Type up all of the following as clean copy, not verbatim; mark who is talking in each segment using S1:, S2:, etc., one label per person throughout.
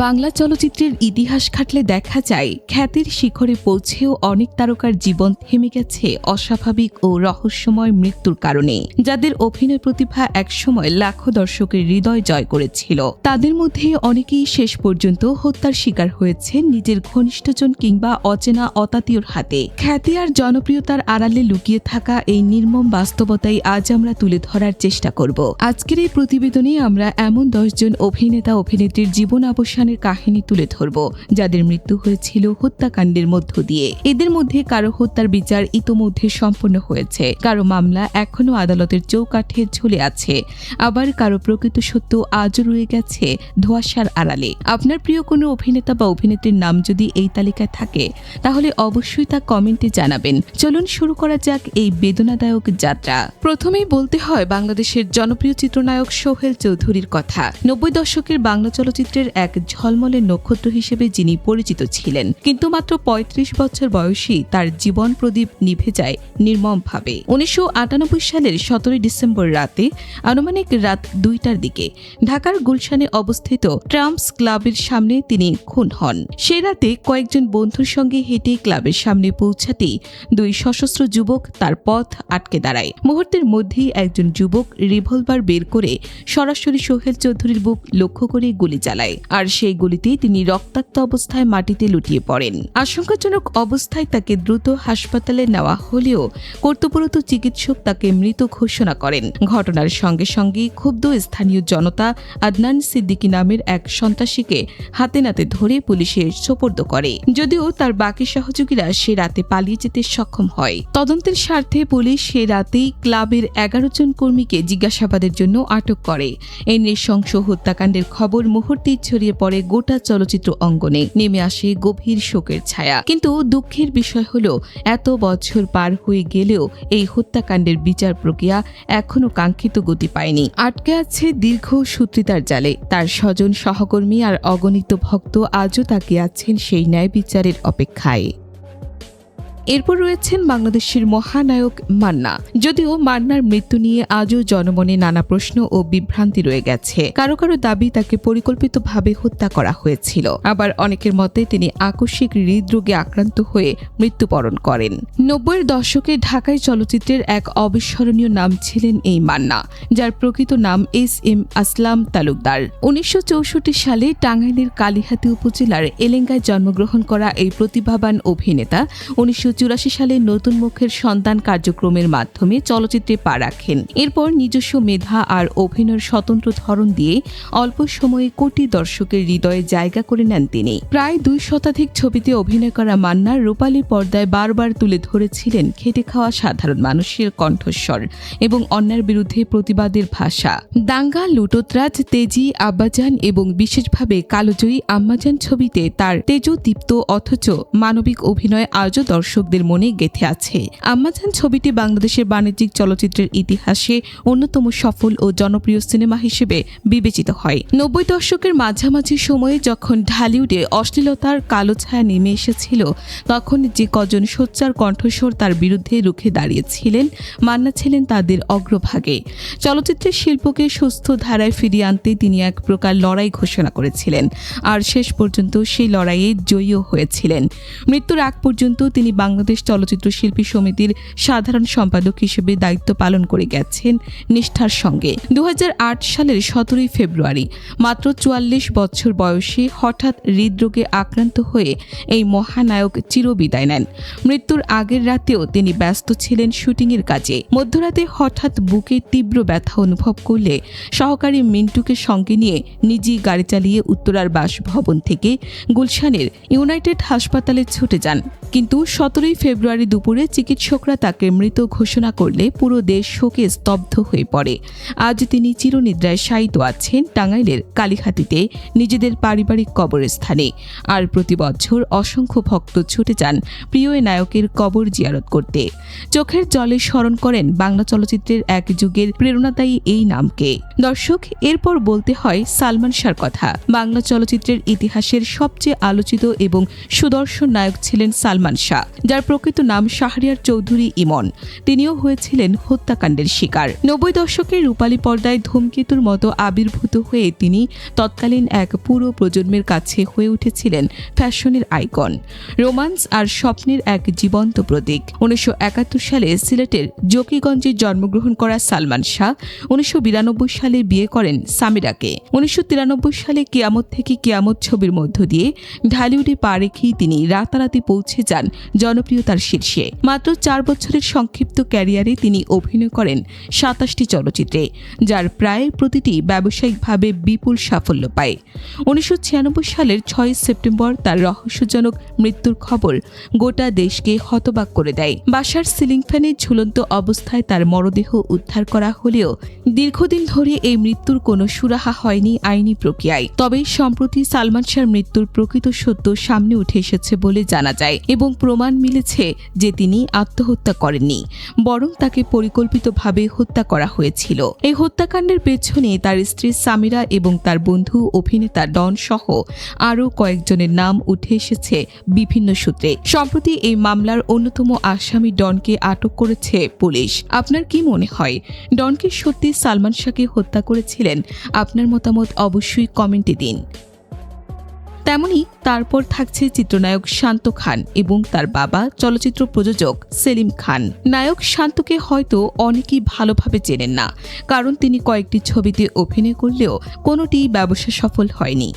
S1: বাংলা চলচ্চিত্রের ইতিহাস ঘাটলে দেখা যায় খ্যাতির শিখরে পৌঁছেও অনেক তারকার জীবন থেমে গেছে অস্বাভাবিক ও রহস্যময় মৃত্যুর কারণে। যাদের অভিনয় প্রতিভা একসময় লাখো দর্শকের হৃদয় জয় করেছিল, তাদের মধ্যে অনেকেই শেষ পর্যন্ত হত্যার শিকার হয়েছে নিজের ঘনিষ্ঠজন কিংবা অচেনা অতাত্মীয়র হাতে। খ্যাতি আর জনপ্রিয়তার আড়ালে লুকিয়ে থাকা এই নির্মম বাস্তবতাই আজ আমরা তুলে ধরার চেষ্টা করব। আজকের এই প্রতিবেদনে আমরা এমন 10 জন অভিনেতা অভিনেত্রীর জীবন অবসানের কাহিনী তুলে ধরব, যাদের মৃত্যু হয়েছিল হত্যাকাণ্ডের মধ্য দিয়ে। এদের মধ্যে কারো হত্যার বিচার ইতোমধ্যে সম্পন্ন হয়েছে, কারো মামলা এখনও আদালতের চৌকাঠে ঝুলে আছে, আবার কারো প্রকৃত সত্য আজও রয়ে গেছে ধোঁয়াশার আড়ালে। আপনার প্রিয় কোনো অভিনেতা বা অভিনেত্রীর নাম যদি এই তালিকায় থাকে, তাহলে অবশ্যই তা কমেন্টে জানাবেন। চলুন শুরু করা যাক এই বেদনাদায়ক যাত্রা। প্রথমেই বলতে হয় বাংলাদেশের জনপ্রিয় চিত্রনায়ক সোহেল চৌধুরীর কথা। 90 দশকের বাংলা চলচ্চিত্রের এক ঝলমলে নক্ষত্র হিসেবে যিনি পরিচিত ছিলেন, কিন্তু মাত্র 35 বছর বয়সী তার জীবন প্রদীপ নিভে যায় নির্মমভাবে। 1998 সালের 17 ডিসেম্বর রাতে, আনুমানিক রাত 2টার দিকে, ঢাকার গুলশানে অবস্থিত ট্রাম্পস ক্লাবের সামনে তিনি খুন হন। সে রাতে কয়েকজন বন্ধুর সঙ্গে হেঁটে ক্লাবের সামনে পৌঁছাতেই 2 সশস্ত্র যুবক তার পথ আটকে দাঁড়ায়। মুহূর্তের মধ্যেই একজন যুবক রিভলভার বের করে সরাসরি সোহেল চৌধুরীর বুক লক্ষ্য করে গুলি চালায়, আর সেই গুলিতেই তিনি রক্তাক্ত অবস্থায় মাটিতে লুটিয়ে পড়েন। আশঙ্কাজনক অবস্থায় তাকে দ্রুত হাসপাতালে নেওয়া হলেও কর্তব্যরত চিকিৎসক তাকে মৃত ঘোষণা করেন। ঘটনার সঙ্গে সঙ্গে ক্ষুব্ধ স্থানীয় জনতা আদনান সিদ্দিকী নামের এক সন্ত্রাসীকে হাতে নাতে ধরে পুলিশের সোপর্দ করে, যদিও তার বাকি সহযোগীরা সে রাতে পালিয়ে যেতে সক্ষম হয়। তদন্তের স্বার্থে পুলিশ সে রাতেই ক্লাবের 11 জন কর্মীকে জিজ্ঞাসাবাদের জন্য আটক করে। এই নৃশংস হত্যাকাণ্ডের খবর মুহূর্তেই ছড়িয়ে পড়ে গোটা চলচ্চিত্র অঙ্গনে। নেমে আসে গভীর শোকের ছায়া। কিন্তু দুঃখের বিষয় হলো, এত বছর পার হয়ে গেলেও এই হত্যাকাণ্ডের বিচার প্রক্রিয়া এখনো কাঙ্ক্ষিত গতি পায়নি। আটকে আছে দীর্ঘ সূত্রিতার জালে। তার স্বজন, সহকর্মী আর অগণিত ভক্ত আজও তাকিয়ে আছেন সেই ন্যায় বিচারের অপেক্ষায়। এরপর রয়েছেন বাংলাদেশের মহানায়ক মান্না। যদিও মান্নার মৃত্যু নিয়ে আজও জনমনে নানা প্রশ্ন ও বিভ্রান্তি রয়ে গেছে। কারো কারো দাবি তাকে পরিকল্পিতভাবে হত্যা করা হয়েছিল, আবার অনেকের মতে তিনি আকস্মিক হৃদরোগে আক্রান্ত হয়ে মৃত্যুবরণ করেন। 90-এর দশকে ঢাকায় চলচ্চিত্রের এক অবিস্মরণীয় নাম ছিলেন এই মান্না, যার প্রকৃত নাম SM আসলাম তালুকদার। 1964 সালে টাঙ্গাইলের কালিহাতী উপজেলার এলেঙ্গায় জন্মগ্রহণ করা এই প্রতিভাবান অভিনেতা 1984 সালে নতুন মুখের সন্তান কার্যক্রমের মাধ্যমে চলচ্চিত্রে পা রাখেন। এরপর নিজস্ব মেধা আর অভিনয়ের স্বতন্ত্র ধরন দিয়ে অল্প সময়ে কোটি দর্শকের হৃদয়ে জায়গা করে নেন তিনি। প্রায় 2 শতাধিক ছবিতে অভিনয় করা মান্না রূপালী পর্দায় বারবার তুলে ধরেছিলেন খেটে খাওয়া সাধারণ মানুষের কণ্ঠস্বর এবং অন্যায়ের বিরুদ্ধে প্রতিবাদের ভাষা। দাঙ্গা, লুটোতরাজ, তেজি, আব্বাজান এবং বিশেষভাবে কালোজয়ী আম্মাজান ছবিতে তার তেজদীপ্ত অথচ মানবিক অভিনয় আজও দর্শকদের মনে গেঁথে আছে। আম্মাজান ছবিটি বাংলাদেশের বাণিজ্যিক চলচ্চিত্রের ইতিহাসে অন্যতম সফল ও জনপ্রিয় সিনেমা হিসেবে বিবেচিত হয়। 90 দশকের মাঝামাঝি সময়ে যখন ঢালিউডে অশ্লীলতার কালো ছায়া নেমে এসেছিল, তখন যে কজন সোচ্চার কণ্ঠস্বর তার বিরুদ্ধে রুখে দাঁড়িয়েছিলেন, মান্না ছিলেন তাদের অগ্রভাগে। চলচ্চিত্রের শিল্পকে সুস্থ ধারায় ফিরিয়ে আনতে তিনি এক প্রকার লড়াই ঘোষণা করেছিলেন, আর শেষ পর্যন্ত সেই লড়াইয়ে জয়ীও হয়েছিলেন। মৃত্যুর আগ পর্যন্ত তিনি বাংলাদেশ চলচ্চিত্র শিল্পী সমিতির সাধারণ সম্পাদক হিসেবে দায়িত্ব পালন করে গেছেন নিষ্ঠার সঙ্গে। 2008 সালের 17 ফেব্রুয়ারি মাত্র 44 বছর বয়সে হঠাৎ হৃদরোগে আক্রান্ত হয়ে এই মহানায়ক চিরবিদায় নেন। মৃত্যুর আগের রাতেও তিনি ব্যস্ত ছিলেন শুটিংয়ের কাজে। মধ্যরাতে হঠাৎ বুকে তীব্র ব্যথা অনুভব করলে সহকারী মিন্টুকে সঙ্গে নিয়ে নিজেই গাড়ি চালিয়ে উত্তরার বাসভবন থেকে গুলশানের ইউনাইটেড হাসপাতালে ছুটে যান। কিন্তু 17 ফেব্রুয়ারি দুপুরে চিকিৎসকরা তাকে মৃত ঘোষণা করলে পুরো দেশ শোকে স্তব্ধ হয়ে পড়ে। আজ তিনি চিরনিদ্রায় শায়িত আছেন টাঙ্গাইলের কালিহাতীতে নিজেদের পারিবারিক কবরস্থানে। আর প্রতি বছর অসংখ্য ভক্ত ছুটে যান প্রিয় নায়কের কবর জিয়ারত করতে। চোখের জলে স্মরণ করেন বাংলা চলচ্চিত্রের এক যুগের প্রেরণাদায়ী এই নামকে। দর্শক, এরপর বলতে হয় সালমান শাহর কথা। বাংলা চলচ্চিত্রের ইতিহাসের সবচেয়ে আলোচিত এবং সুদর্শন নায়ক ছিলেন সালমান শাহ, যার যার প্রকৃত নাম শাহরিয়ার চৌধুরী ইমন। তিনিও হয়েছিলেন হত্যাকাণ্ডের শিকার। 90 দশকের রূপালী পর্দায় ধূমকেতুর মতো আবির্ভূত হয়ে তিনি তৎকালীন এক পুরো প্রজন্মের কাছে হয়ে উঠেছিলেন ফ্যাশনের আইকন, রোমান্স আর স্বপ্নের এক জীবন্ত প্রতীক। 1971 সালে সিলেটের জকিগঞ্জে জন্মগ্রহণ করা সালমান শাহ 1992 সালে বিয়ে করেন সামিরাকে। 1993 সালে কিয়ামত থেকে কিয়ামত ছবির মধ্য দিয়ে ঢালিউডে পা রেখেই তিনি রাতারাতি পৌঁছে যান জনপ্রিয়তার শীর্ষে। মাত্র 4 বছরের সংক্ষিপ্ত ক্যারিয়ারে তিনি অভিনয় করেন 27টি চলচ্চিত্রে, যার প্রায় প্রতিটি ব্যবসায়িকভাবে বিপুল সাফল্য পায়। 1996 সালের 6 সেপ্টেম্বর তার রহস্যজনক মৃত্যুর খবর গোটা দেশকে হতবাক করে দেয়। বাসার সিলিং ফ্যানে ঝুলন্ত অবস্থায় তার মরদেহ উদ্ধার করা হলেও দীর্ঘদিন ধরে এই মৃত্যুর কোনো সুরাহা হয়নি আইনি প্রক্রিয়ায়। তবে সম্প্রতি সালমান শাহর মৃত্যুর প্রকৃত সত্য সামনে উঠে এসেছে বলে জানা যায় এবং প্রমাণ মিলেছে যে তিনি আত্মহত্যা করেননি, বরং তাকে পরিকল্পিতভাবে হত্যা করা হয়েছিল। এই হত্যাকাণ্ডের পেছনে তার স্ত্রী সামিরা এবং তার বন্ধু অভিনেতা ডন সহ আরও কয়েকজনের নাম উঠে এসেছে বিভিন্ন সূত্রে। সম্প্রতি এই মামলার অন্যতম আসামি ডনকে আটক করেছে পুলিশ। আপনার কি মনে হয়, ডনকে সত্যি সালমান শাহকে হত্যা করেছিলেন? আপনার মতামত অবশ্যই কমেন্টে দিন। তেমনি তারপর থাকছে চিত্রনায়ক শান্ত খান এবং তার বাবা চলচ্চিত্র প্রযোজক সেলিম খান। নায়ক শান্তকে হয়তো অনেকেই ভালোভাবে চেনেন না, কারণ তিনি কয়েকটি ছবিতে অভিনয় করলেও কোনোটি ব্যবসা সফল হয়নি।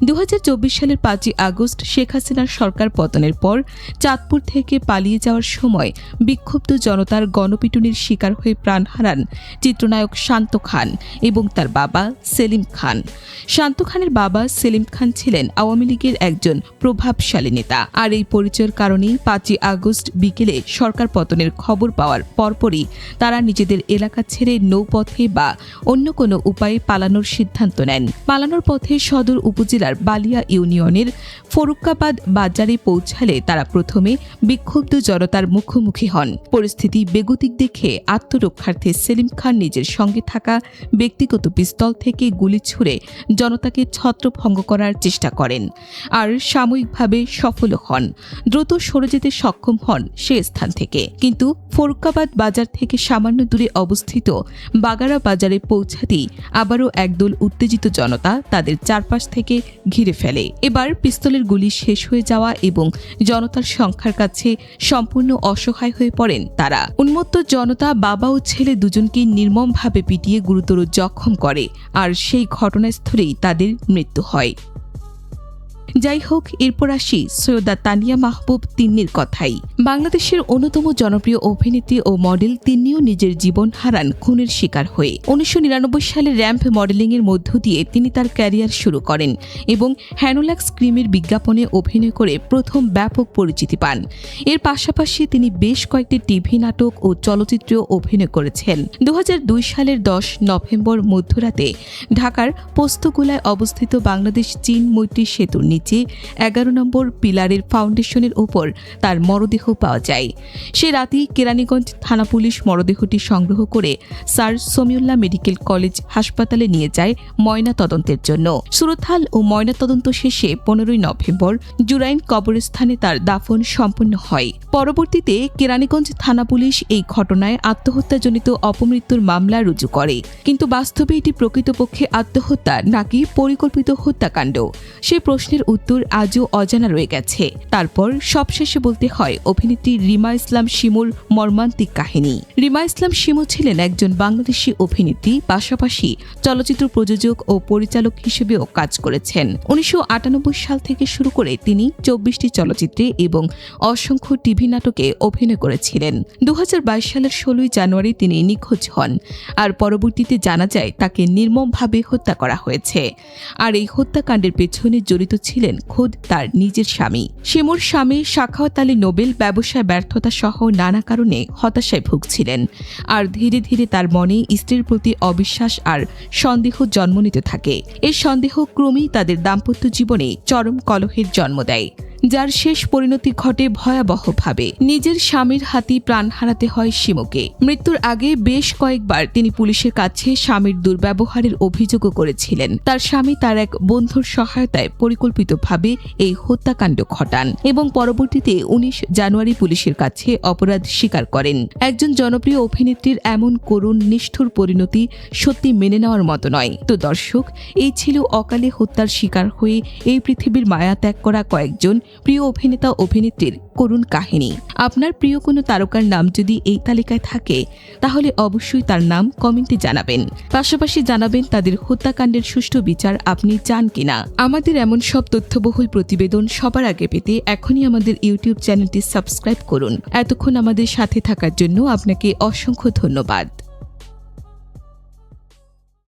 S1: 2024 সালের 5 আগস্ট শেখ হাসিনার সরকার পতনের পর চাঁদপুর থেকে পালিয়ে যাওয়ার সময় বিক্ষুব্ধ জনতার গণপিটুনির শিকার হয়ে প্রাণ হারান চিত্রনায়ক শান্ত খান এবং তার বাবা সেলিম খান। শান্ত খানের বাবা সেলিম খান ছিলেন আওয়ামী লীগের একজন প্রভাবশালী নেতা, আর এই পরিচয়ের কারণেই 5 আগস্ট বিকেলে সরকার পতনের খবর পাওয়ার পরপরই তারা নিজেদের এলাকা ছেড়ে নৌপথে বা অন্য কোনো উপায়ে পালানোর সিদ্ধান্ত নেন। পালানোর পথে সদর উপজেলার বালিয়া ইউনিয়নের ফরুক্কাবাদ বাজারে পৌঁছালে তারা প্রথমে বিক্ষুব্ধ জনতার মুখোমুখি হন। পরিস্থিতি বেগতিক দেখে আত্মরক্ষার্থে সেলিম খান নিজের সঙ্গে থাকা ব্যক্তিগত পিস্তল থেকে গুলি ছুড়ে জনতাকে ছত্রভঙ্গ করার চেষ্টা করেন, আর সাময়িকভাবে সফল হন। দ্রুত সরে যেতে সক্ষম হন সে স্থান থেকে, কিন্তু ফরুক্কাবাদ বাজার থেকে সামান্য দূরে অবস্থিত বাগারা বাজারে পৌঁছাতেই আবারও একদল উত্তেজিত জনতা তাদের চারপাশ থেকে ঘিরে ফেলে। এবার পিস্তলের গুলি শেষ হয়ে যাওয়া এবং জনতার সংখ্যার কাছে সম্পূর্ণ অসহায় হয়ে পড়েন তারা। উন্মত্ত জনতা বাবা ও ছেলে দুজনকে নির্মমভাবে পিটিয়ে গুরুতর জখম করে, আর সেই ঘটনাস্থলেই তাদের মৃত্যু হয়। যাই হোক, এরপর আসি সৈয়দা তানিয়া মাহবুব তিন্নির কথাই। বাংলাদেশের অন্যতম জনপ্রিয় অভিনেত্রী ও মডেল তিন্নিও নিজের জীবন হারান খুনের শিকার হয়ে। 1999 সালে র্যাম্প মডেলিং এর মধ্য দিয়ে তিনি তার ক্যারিয়ার শুরু করেন এবং হ্যানোলাক্স ক্রিমের বিজ্ঞাপনে অভিনয় করে প্রথম ব্যাপক পরিচিতি পান। এর পাশাপাশি তিনি বেশ কয়েকটি টিভি নাটক ও চলচ্চিত্রেও অভিনয় করেছেন। 2002 সালের 10 নভেম্বর মধ্যরাতে ঢাকার পোস্তগোলায় অবস্থিত বাংলাদেশ চীন মৈত্রী সেতুর নিচে 11 নম্বর পিলারের ফাউন্ডেশনের ওপর তার মরদেহ পাওয়া যায়। সে রাতেই কেরানীগঞ্জ থানা পুলিশ মরদেহটি সংগ্রহ করে স্যার সমিউল্লাহ মেডিকেল কলেজ হাসপাতালে নিয়ে যায় ময়না তদন্তের জন্য। সুরতহাল ও ময়না তদন্ত শেষে 15 নভেম্বর জুরাইন কবরস্থানে তার দাফন সম্পন্ন হয়। পরবর্তীতে কেরানীগঞ্জ থানা পুলিশ এই ঘটনায় আত্মহত্যাজনিত অপমৃত্যুর মামলা রুজু করে, কিন্তু বাস্তবে এটি প্রকৃতপক্ষে আত্মহত্যা নাকি পরিকল্পিত হত্যাকাণ্ড, সে প্রশ্নের উত্তর আজও অজানা রয়ে গেছে। তারপর সবশেষে বলতে হয় অভিনেত্রী রিমা ইসলাম শিমুর মর্মান্তিক কাহিনী। রিমা ইসলাম শিমু ছিলেন একজন বাংলাদেশি অভিনেত্রী, পাশাপাশি চলচ্চিত্র প্রযোজক ও পরিচালক হিসেবেও কাজ করেছেন। 1998 সাল থেকে শুরু করে তিনি 24টি চলচ্চিত্রে এবং অসংখ্য টিভি নাটকে অভিনয় করেছিলেন। 2022 সালের 16 জানুয়ারি তিনি নিখোঁজ হন, আর পরবর্তীতে জানা যায় তাকে নির্মমভাবে হত্যা করা হয়েছে। আর এই হত্যাকাণ্ডের পেছনে জড়িত ছিলেন খোদ তার নিজের স্বামী। শিমুর স্বামী সাখাওয়াত আলী নোবেল ব্যবসায় ব্যর্থতা সহ নানা কারণে হতাশায় ভুগছিলেন, আর ধীরে ধীরে তার মনে স্ত্রীর প্রতি অবিশ্বাস আর সন্দেহ জন্ম নিতে থাকে। এই সন্দেহ ক্রমেই তাদের দাম্পত্য জীবনে চরম কলহের জন্ম দেয়। যার শেষ পরিণতি ঘটে ভয়াবহভাবে। নিজের স্বামীর হাতেই প্রাণ হারাতে হয় শিমুকে। মৃত্যুর আগে বেশ কয়েকবার তিনি পুলিশের কাছে স্বামীর দুর্ব্যবহারের অভিযোগও করেছিলেন। তার স্বামী তার এক বন্ধুর সহায়তায় পরিকল্পিতভাবে এই হত্যাকাণ্ড ঘটান এবং পরবর্তীতে 19 জানুয়ারি পুলিশের কাছে অপরাধ স্বীকার করেন। একজন জনপ্রিয় অভিনেত্রীর এমন করুণ নিষ্ঠুর পরিণতি সত্যি মেনে নেওয়ার মতো নয়। তো দর্শক, এই ছিল অকালে হত্যার শিকার হয়ে এই পৃথিবীর মায়া ত্যাগ করা কয়েকজন প্রিয় অভিনেতা অভিনেত্রীর করুণ কাহিনী। আপনার প্রিয় কোনো তারকার নাম যদি এই তালিকায় থাকে তাহলে অবশ্যই তার নাম কমেন্টে জানাবেন। পাশাপাশি জানাবেন তাদের হত্যাকাণ্ডের সুষ্ঠু বিচার আপনি চান কিনা। আমাদের এমন সব তথ্যবহুল প্রতিবেদন সবার আগে পেতে এখনই আমাদের ইউটিউব চ্যানেলটি সাবস্ক্রাইব করুন। এতক্ষণ আমাদের সাথে থাকার জন্য আপনাকে অসংখ্য ধন্যবাদ।